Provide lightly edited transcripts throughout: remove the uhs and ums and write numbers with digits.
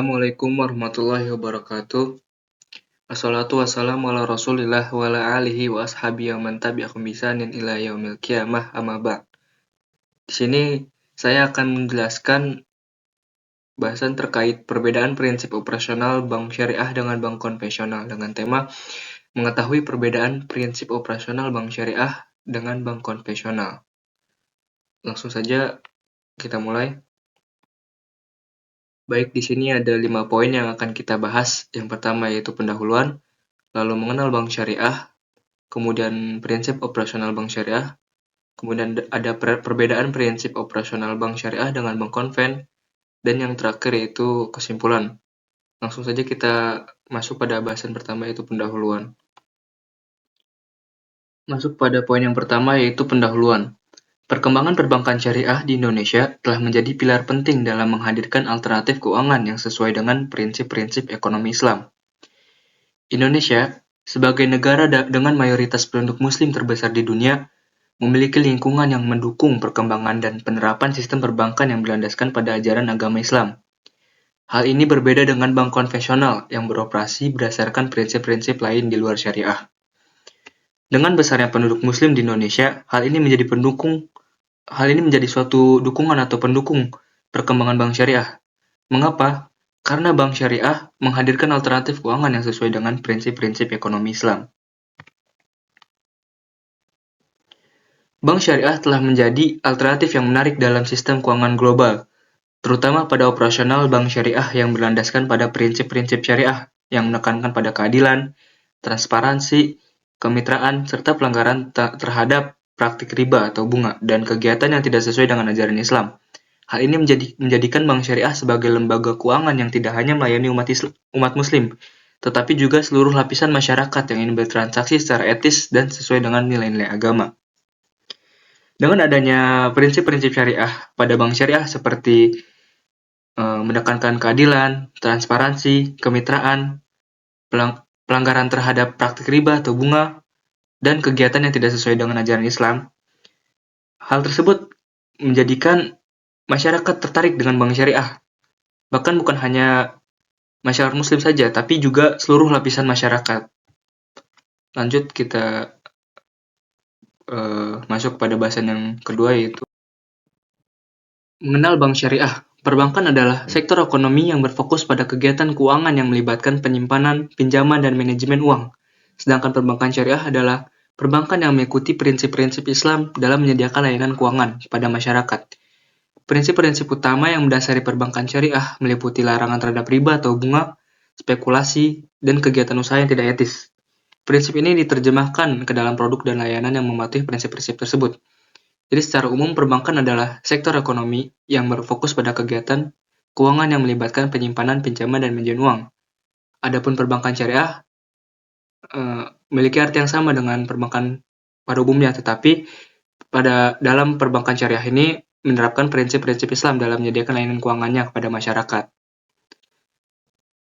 Assalamualaikum warahmatullahi wabarakatuh. Assalatu wassalamu ala rasulillah wa ala alihi wa ashabihi wa man tabi'ahum bisanin ila yaumil qiyamah amma ba'd. Di sini saya akan menjelaskan bahasan terkait perbedaan prinsip operasional bank syariah dengan bank konvensional dengan tema mengetahui perbedaan prinsip operasional bank syariah dengan bank konvensional. Langsung saja kita mulai. Baik, di sini ada 5 poin yang akan kita bahas. Yang pertama yaitu pendahuluan, lalu mengenal bank syariah, kemudian prinsip operasional bank syariah, kemudian ada perbedaan prinsip operasional bank syariah dengan bank konven, dan yang terakhir yaitu kesimpulan. Langsung saja kita masuk pada bahasan pertama yaitu pendahuluan. Masuk pada poin yang pertama yaitu pendahuluan. Perkembangan perbankan syariah di Indonesia telah menjadi pilar penting dalam menghadirkan alternatif keuangan yang sesuai dengan prinsip-prinsip ekonomi Islam. Indonesia, sebagai negara dengan mayoritas penduduk Muslim terbesar di dunia, memiliki lingkungan yang mendukung perkembangan dan penerapan sistem perbankan yang berlandaskan pada ajaran agama Islam. Hal ini berbeda dengan bank konvensional yang beroperasi berdasarkan prinsip-prinsip lain di luar syariah. Dengan besarnya penduduk Muslim di Indonesia, hal ini menjadi suatu dukungan atau pendukung perkembangan bank syariah. Mengapa? Karena bank syariah menghadirkan alternatif keuangan yang sesuai dengan prinsip-prinsip ekonomi Islam. Bank syariah telah menjadi alternatif yang menarik dalam sistem keuangan global, terutama pada operasional bank syariah yang berlandaskan pada prinsip-prinsip syariah yang menekankan pada keadilan, transparansi, kemitraan, serta pelanggaran terhadap praktik riba atau bunga dan kegiatan yang tidak sesuai dengan ajaran Islam. Hal ini menjadikan bank syariah sebagai lembaga keuangan yang tidak hanya melayani umat Muslim, tetapi juga seluruh lapisan masyarakat yang ingin bertransaksi secara etis dan sesuai dengan nilai-nilai agama. Dengan adanya prinsip-prinsip syariah pada bank syariah seperti menekankan keadilan, transparansi, kemitraan, pelanggaran terhadap praktik riba atau bunga, dan kegiatan yang tidak sesuai dengan ajaran Islam. Hal tersebut menjadikan masyarakat tertarik dengan bank syariah. Bahkan bukan hanya masyarakat Muslim saja, tapi juga seluruh lapisan masyarakat. Lanjut kita masuk pada bahasan yang kedua yaitu mengenal bank syariah. Perbankan adalah sektor ekonomi yang berfokus pada kegiatan keuangan yang melibatkan penyimpanan, pinjaman, dan manajemen uang. Sedangkan perbankan syariah adalah perbankan yang mengikuti prinsip-prinsip Islam dalam menyediakan layanan keuangan pada masyarakat. Prinsip-prinsip utama yang mendasari perbankan syariah meliputi larangan terhadap riba atau bunga, spekulasi, dan kegiatan usaha yang tidak etis. Prinsip ini diterjemahkan ke dalam produk dan layanan yang mematuhi prinsip-prinsip tersebut. Jadi secara umum perbankan adalah sektor ekonomi yang berfokus pada kegiatan keuangan yang melibatkan penyimpanan, pinjaman, dan manajemen uang. Adapun perbankan syariah memiliki arti yang sama dengan perbankan pada umumnya, tetapi dalam perbankan syariah ini menerapkan prinsip-prinsip Islam dalam menyediakan layanan keuangannya kepada masyarakat.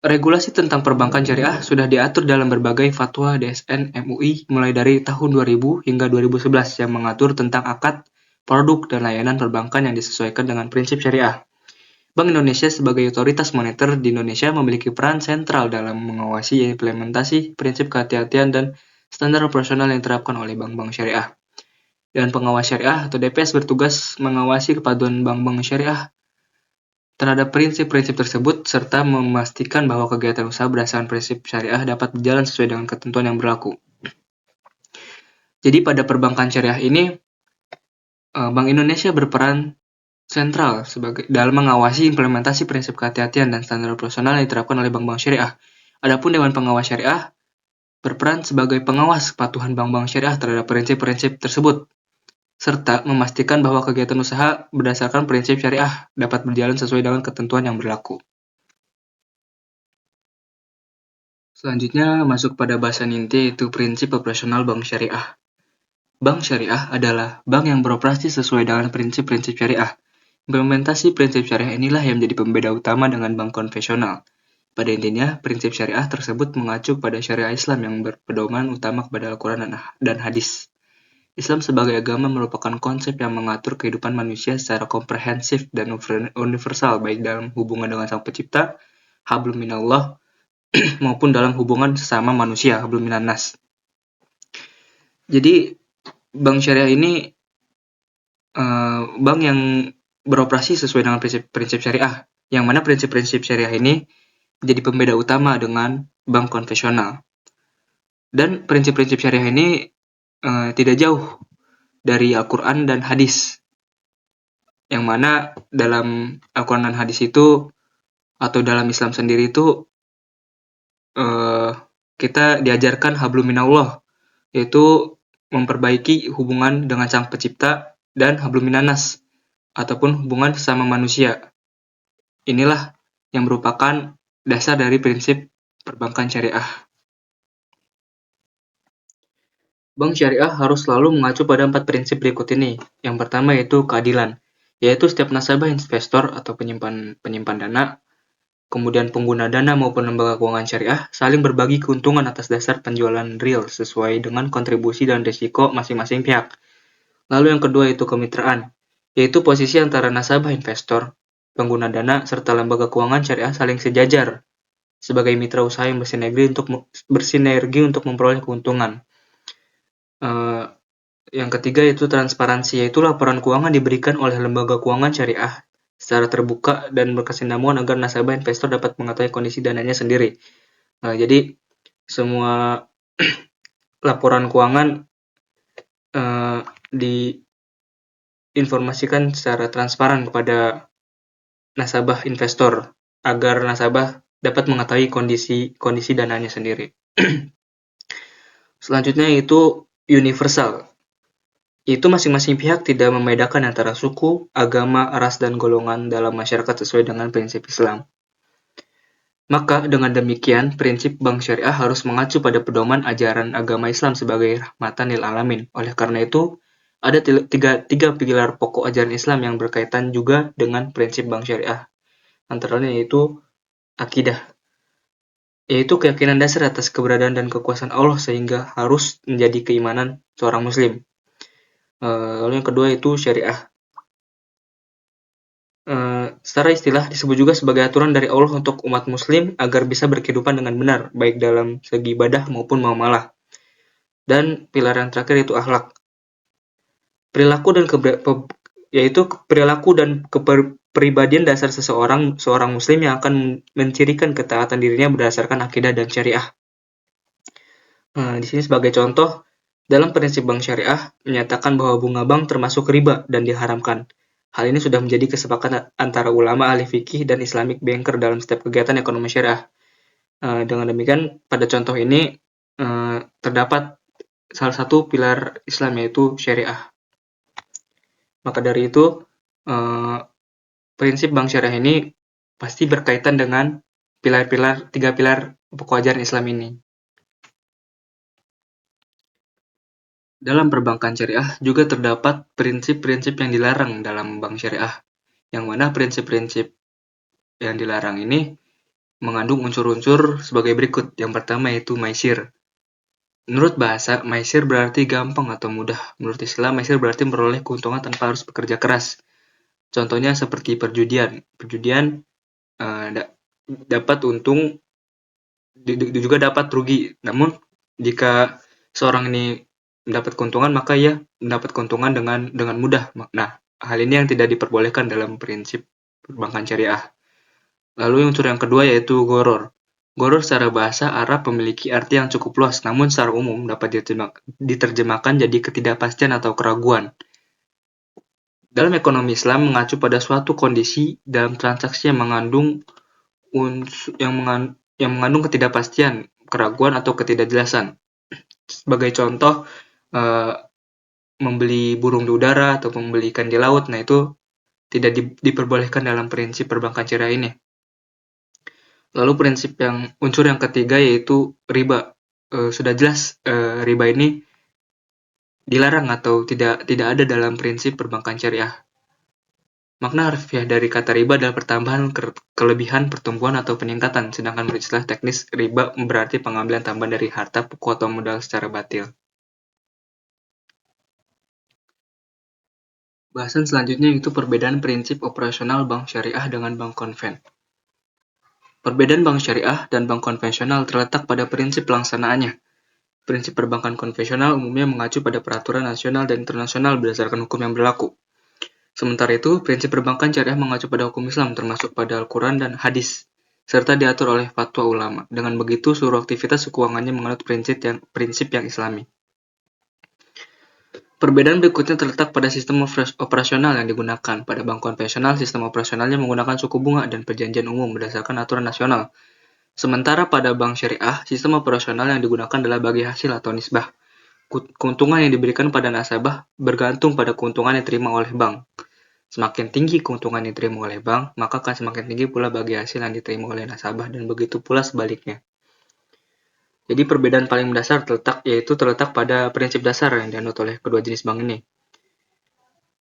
Regulasi tentang perbankan syariah sudah diatur dalam berbagai fatwa DSN MUI mulai dari tahun 2000 hingga 2011 yang mengatur tentang akad, produk, dan layanan perbankan yang disesuaikan dengan prinsip syariah. Bank Indonesia sebagai otoritas moneter di Indonesia memiliki peran sentral dalam mengawasi implementasi prinsip kehati-hatian dan standar operasional yang diterapkan oleh bank-bank syariah. Dan pengawas syariah atau DPS bertugas mengawasi kepaduan bank-bank syariah terhadap prinsip-prinsip tersebut serta memastikan bahwa kegiatan usaha berdasarkan prinsip syariah dapat berjalan sesuai dengan ketentuan yang berlaku. Jadi pada perbankan syariah ini, Bank Indonesia berperan sentral dalam mengawasi implementasi prinsip kehati-hatian dan standar operasional yang diterapkan oleh bank-bank syariah. Adapun Dewan Pengawas Syariah berperan sebagai pengawas kepatuhan bank-bank syariah terhadap prinsip-prinsip tersebut, serta memastikan bahwa kegiatan usaha berdasarkan prinsip syariah dapat berjalan sesuai dengan ketentuan yang berlaku. Selanjutnya masuk pada bahasan inti yaitu prinsip operasional bank syariah. Bank syariah adalah bank yang beroperasi sesuai dengan prinsip-prinsip syariah. Implementasi prinsip syariah inilah yang menjadi pembeda utama dengan bank konvensional. Pada intinya, prinsip syariah tersebut mengacu pada syariah Islam yang berpedoman utama kepada Al-Quran dan hadis. Islam sebagai agama merupakan konsep yang mengatur kehidupan manusia secara komprehensif dan universal baik dalam hubungan dengan Sang Pencipta hablum minallah, maupun dalam hubungan sesama manusia, hablum minannas. Jadi bank syariah ini bank yang beroperasi sesuai dengan prinsip-prinsip syariah, yang mana prinsip-prinsip syariah ini menjadi pembeda utama dengan bank konvensional. Dan prinsip-prinsip syariah ini tidak jauh dari Al-Quran dan hadis, yang mana dalam Al-Quran dan hadis itu atau dalam Islam sendiri itu kita diajarkan hablum minallah, yaitu memperbaiki hubungan dengan sang pencipta, dan hablum minannas ataupun hubungan sesama manusia. Inilah yang merupakan dasar dari prinsip perbankan syariah. Bank syariah harus selalu mengacu pada 4 prinsip berikut ini. Yang pertama yaitu keadilan, yaitu setiap nasabah investor atau penyimpan dana, kemudian pengguna dana maupun lembaga keuangan syariah saling berbagi keuntungan atas dasar penjualan real sesuai dengan kontribusi dan risiko masing-masing pihak. Lalu yang kedua itu kemitraan, yaitu posisi antara nasabah investor, pengguna dana, serta lembaga keuangan syariah saling sejajar sebagai mitra usaha yang bersinergi untuk memperoleh keuntungan. Yang ketiga itu transparansi, yaitu laporan keuangan diberikan oleh lembaga keuangan syariah secara terbuka dan berkesinambungan agar nasabah investor dapat mengetahui kondisi dananya sendiri. Jadi semua laporan keuangan diinformasikan secara transparan kepada nasabah investor agar nasabah dapat mengetahui kondisi dananya sendiri. Selanjutnya itu universal, yaitu masing-masing pihak tidak membedakan antara suku, agama, ras, dan golongan dalam masyarakat sesuai dengan prinsip Islam. Maka dengan demikian, prinsip bank syariah harus mengacu pada pedoman ajaran agama Islam sebagai rahmatan lil alamin. Oleh karena itu, ada tiga pilar pokok ajaran Islam yang berkaitan juga dengan prinsip bank syariah. Antara lain yaitu akidah, yaitu keyakinan dasar atas keberadaan dan kekuasaan Allah sehingga harus menjadi keimanan seorang muslim. Lalu yang kedua itu syariah. Secara istilah disebut juga sebagai aturan dari Allah untuk umat muslim agar bisa berkehidupan dengan benar, baik dalam segi ibadah maupun muamalah. Dan pilar yang terakhir itu akhlak. Perilaku dan kepribadian dasar seorang muslim yang akan mencirikan ketaatan dirinya berdasarkan akidah dan syariah. Di sini sebagai contoh, dalam prinsip bank syariah menyatakan bahwa bunga bank termasuk riba dan diharamkan. Hal ini sudah menjadi kesepakatan antara ulama ahli fikih dan Islamic banker dalam setiap kegiatan ekonomi syariah. Dengan demikian, pada contoh ini terdapat salah satu pilar Islam yaitu syariah. Maka dari itu, prinsip bank syariah ini pasti berkaitan dengan tiga pilar pokok ajaran Islam ini. Dalam perbankan syariah juga terdapat prinsip-prinsip yang dilarang dalam bank syariah, yang mana prinsip-prinsip yang dilarang ini mengandung unsur-unsur sebagai berikut. Yang pertama yaitu maisir. Menurut bahasa, maisir berarti gampang atau mudah. Menurut Islam, maisir berarti memperoleh keuntungan tanpa harus bekerja keras. Contohnya seperti perjudian. Perjudian dapat untung, juga dapat rugi. Namun, jika seorang ini mendapat keuntungan, maka ia mendapat keuntungan dengan mudah. Nah, hal ini yang tidak diperbolehkan dalam prinsip perbankan syariah. Lalu unsur yang kedua yaitu goror. Goror secara bahasa Arab memiliki arti yang cukup luas, namun secara umum dapat diterjemahkan jadi ketidakpastian atau keraguan. Dalam ekonomi Islam mengacu pada suatu kondisi dalam transaksi yang mengandung ketidakpastian, keraguan atau ketidakjelasan. Sebagai contoh, membeli burung di udara atau membeli ikan di laut, nah itu tidak diperbolehkan dalam prinsip perbankan syariah ini. Lalu unsur yang ketiga yaitu riba. Sudah jelas riba ini dilarang atau tidak ada dalam prinsip perbankan syariah. Makna harfiah dari kata riba adalah pertambahan, kelebihan, pertumbuhan, atau peningkatan, sedangkan menurut istilah teknis riba berarti pengambilan tambahan dari harta pokok atau modal secara batil. Bahasan selanjutnya yaitu perbedaan prinsip operasional bank syariah dengan bank konven. Perbedaan bank syariah dan bank konvensional terletak pada prinsip pelaksanaannya. Prinsip perbankan konvensional umumnya mengacu pada peraturan nasional dan internasional berdasarkan hukum yang berlaku. Sementara itu, prinsip perbankan syariah mengacu pada hukum Islam termasuk pada Al-Quran dan hadis, serta diatur oleh fatwa ulama. Dengan begitu, seluruh aktivitas keuangannya menganut prinsip yang Islami. Perbedaan berikutnya terletak pada sistem operasional yang digunakan. Pada bank konvensional, sistem operasionalnya menggunakan suku bunga dan perjanjian umum berdasarkan aturan nasional. Sementara pada bank syariah, sistem operasional yang digunakan adalah bagi hasil atau nisbah. Keuntungan yang diberikan pada nasabah bergantung pada keuntungan yang diterima oleh bank. Semakin tinggi keuntungan yang diterima oleh bank, maka akan semakin tinggi pula bagi hasil yang diterima oleh nasabah dan begitu pula sebaliknya. Jadi perbedaan paling mendasar terletak pada prinsip dasar yang dianut oleh kedua jenis bank ini.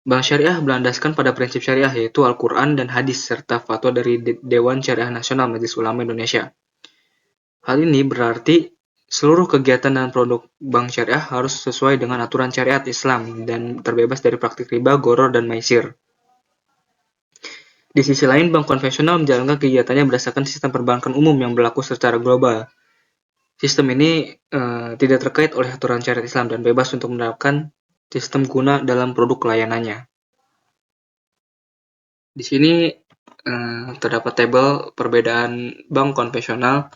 Bank syariah berlandaskan pada prinsip syariah yaitu Al-Quran dan hadis serta fatwa dari Dewan Syariah Nasional Majelis Ulama Indonesia. Hal ini berarti seluruh kegiatan dan produk bank syariah harus sesuai dengan aturan syariat Islam dan terbebas dari praktik riba, gharar, dan maisir. Di sisi lain, bank konvensional menjalankan kegiatannya berdasarkan sistem perbankan umum yang berlaku secara global. Sistem ini tidak terkait oleh aturan syariat Islam dan bebas untuk menerapkan sistem guna dalam produk layanannya. Di sini terdapat tabel perbedaan bank konvensional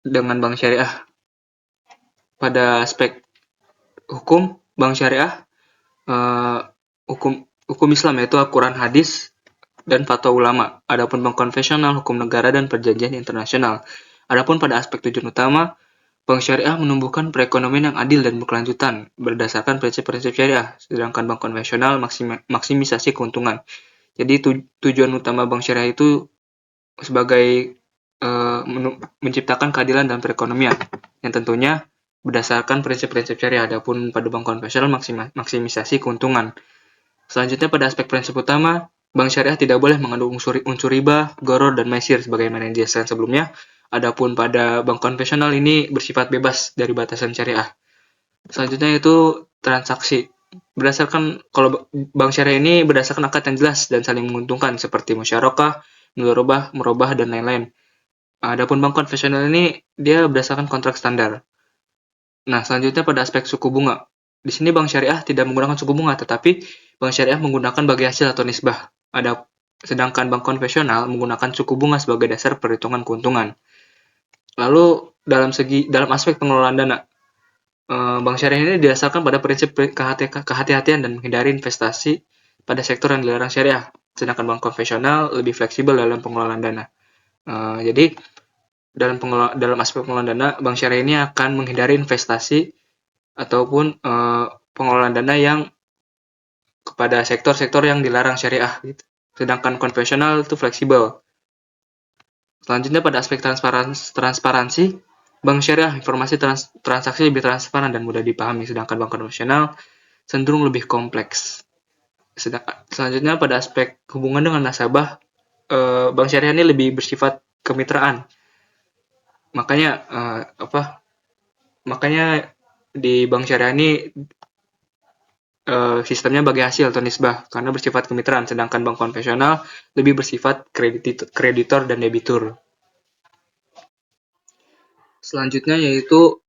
dengan bank syariah. Pada aspek hukum, bank syariah hukum Islam yaitu Al-Quran, hadis, dan fatwa ulama. Adapun bank konvensional, hukum negara dan perjanjian internasional. Adapun pada aspek tujuan utama, bank syariah menumbuhkan perekonomian yang adil dan berkelanjutan berdasarkan prinsip-prinsip syariah, sedangkan bank konvensional maksimisasi keuntungan. Jadi tujuan utama bank syariah itu sebagai menciptakan keadilan dan perekonomian yang tentunya berdasarkan prinsip-prinsip syariah. Adapun pada bank konvensional maksimisasi keuntungan. Selanjutnya pada aspek prinsip utama, bank syariah tidak boleh mengandung unsur riba, gharar, dan maisir sebagaimana yang dijelaskan sebelumnya. Adapun pada bank konvensional ini bersifat bebas dari batasan syariah. Selanjutnya itu transaksi. Kalau bank syariah ini berdasarkan akad yang jelas dan saling menguntungkan seperti musyarakah, murabah, dan lain-lain. Adapun bank konvensional ini dia berdasarkan kontrak standar. Nah, selanjutnya pada aspek suku bunga. Di sini bank syariah tidak menggunakan suku bunga, tetapi bank syariah menggunakan bagi hasil atau nisbah. Sedangkan bank konvensional menggunakan suku bunga sebagai dasar perhitungan keuntungan. Lalu dalam aspek pengelolaan dana, bank syariah ini didasarkan pada prinsip kehati-hatian dan menghindari investasi pada sektor yang dilarang syariah. Sedangkan bank konvensional lebih fleksibel dalam pengelolaan dana. Jadi dalam aspek pengelolaan dana, bank syariah ini akan menghindari investasi ataupun pengelolaan dana yang kepada sektor-sektor yang dilarang syariah. Gitu. Sedangkan konvensional itu fleksibel. Selanjutnya pada aspek transparansi, bank syariah informasi transaksi lebih transparan dan mudah dipahami, sedangkan bank konvensional cenderung lebih kompleks. Selanjutnya pada aspek hubungan dengan nasabah, bank syariah ini lebih bersifat kemitraan. Makanya di bank syariah ini sistemnya bagi hasil atau nisbah karena bersifat kemitraan, sedangkan bank konvensional lebih bersifat kreditor dan debitur. Selanjutnya yaitu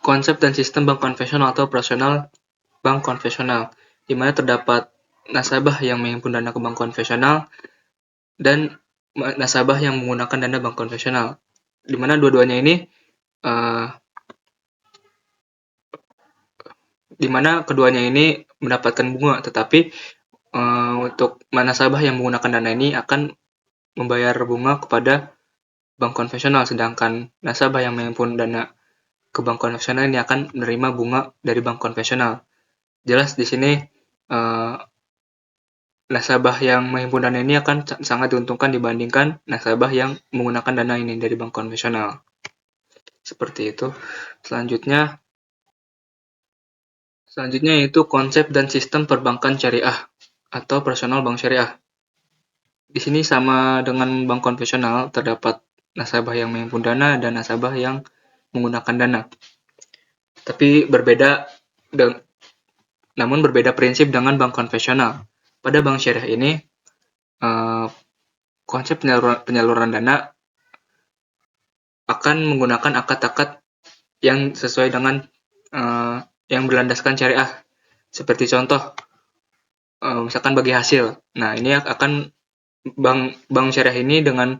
konsep dan sistem bank konvensional atau operasional bank konvensional, di mana terdapat nasabah yang menghimpun dana ke bank konvensional dan nasabah yang menggunakan dana bank konvensional, di mana dua-duanya ini di mana keduanya ini mendapatkan bunga, tetapi untuk nasabah yang menggunakan dana ini akan membayar bunga kepada bank konvensional, sedangkan nasabah yang menghimpun dana ke bank konvensional ini akan menerima bunga dari bank konvensional. Jelas di sini nasabah yang menghimpun dana ini akan sangat diuntungkan dibandingkan nasabah yang menggunakan dana ini dari bank konvensional. Seperti itu. Selanjutnya yaitu konsep dan sistem perbankan syariah atau operasional bank syariah. Di sini sama dengan bank konvensional, terdapat nasabah yang menghimpun dana dan nasabah yang menggunakan dana. Tapi namun berbeda prinsip dengan bank konvensional. Pada bank syariah ini, konsep penyaluran dana akan menggunakan akad-akad yang sesuai dengan yang berlandaskan syariah. Seperti contoh, misalkan bagi hasil. Nah, ini akan bank syariah ini dengan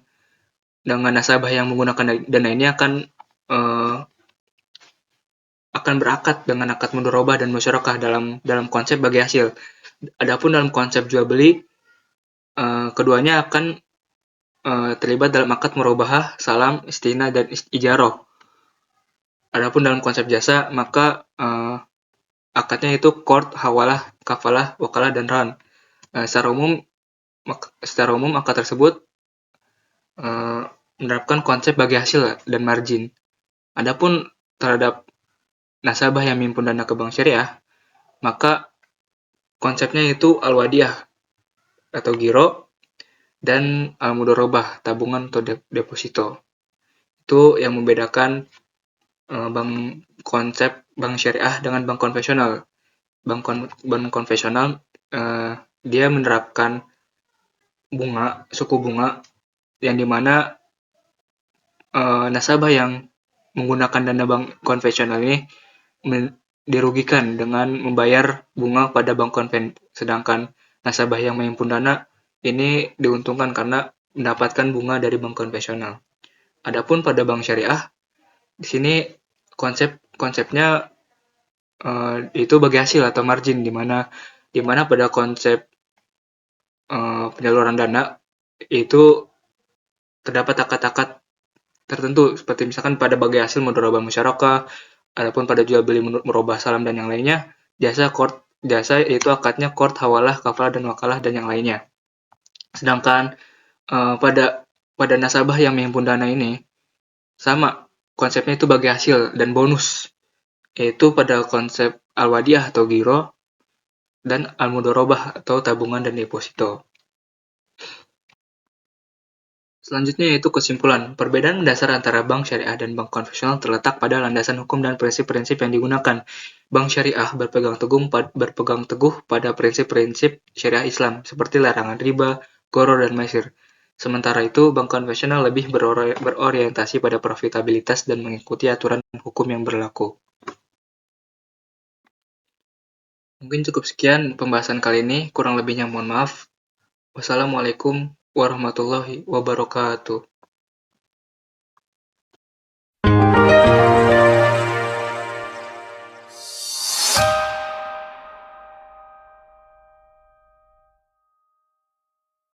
nasabah yang menggunakan dana ini eh, akan berakad dengan akad mudharabah dan musyarakah dalam konsep bagi hasil. Adapun dalam konsep jual beli, keduanya akan terlibat dalam akad murabahah, salam, istina, dan ijaroh. Adapun dalam konsep jasa, maka akadnya itu qard, hawalah, kafalah, wakalah, dan ran. Secara umum akad tersebut menerapkan konsep bagi hasil dan margin. Adapun terhadap nasabah yang menghimpun dana ke bank syariah, maka konsepnya itu al-wadiyah atau giro dan al-mudharabah, tabungan atau deposito. Itu yang membedakan konsep bank syariah dengan bank konvensional. Bank konvensional dia menerapkan suku bunga yang dimana nasabah yang menggunakan dana bank konvensional ini dirugikan dengan membayar bunga pada bank konven, sedangkan nasabah yang menghimpun dana ini diuntungkan karena mendapatkan bunga dari bank konvensional. Adapun pada bank syariah, di sini konsepnya itu bagi hasil atau margin, di mana pada konsep penyaluran dana itu terdapat akad-akad tertentu, seperti misalkan pada bagi hasil mudharabah musyarakah, adapun pada jual beli murabah salam dan yang lainnya, jasa itu akadnya qard, hawalah, kafalah, dan wakalah, dan yang lainnya. Sedangkan pada nasabah yang menghimpun dana ini sama konsepnya itu bagi hasil dan bonus, yaitu pada konsep al-wadiyah atau giro dan al-mudharabah atau tabungan dan deposito. Selanjutnya yaitu kesimpulan. Perbedaan mendasar antara bank syariah dan bank konvensional terletak pada landasan hukum dan prinsip-prinsip yang digunakan. Bank syariah berpegang teguh pada prinsip-prinsip syariah Islam, seperti larangan riba, gharar, dan maisir. Sementara itu, bank konvensional lebih berorientasi pada profitabilitas dan mengikuti aturan hukum yang berlaku. Mungkin cukup sekian pembahasan kali ini, kurang lebihnya mohon maaf. Wassalamualaikum warahmatullahi wabarakatuh.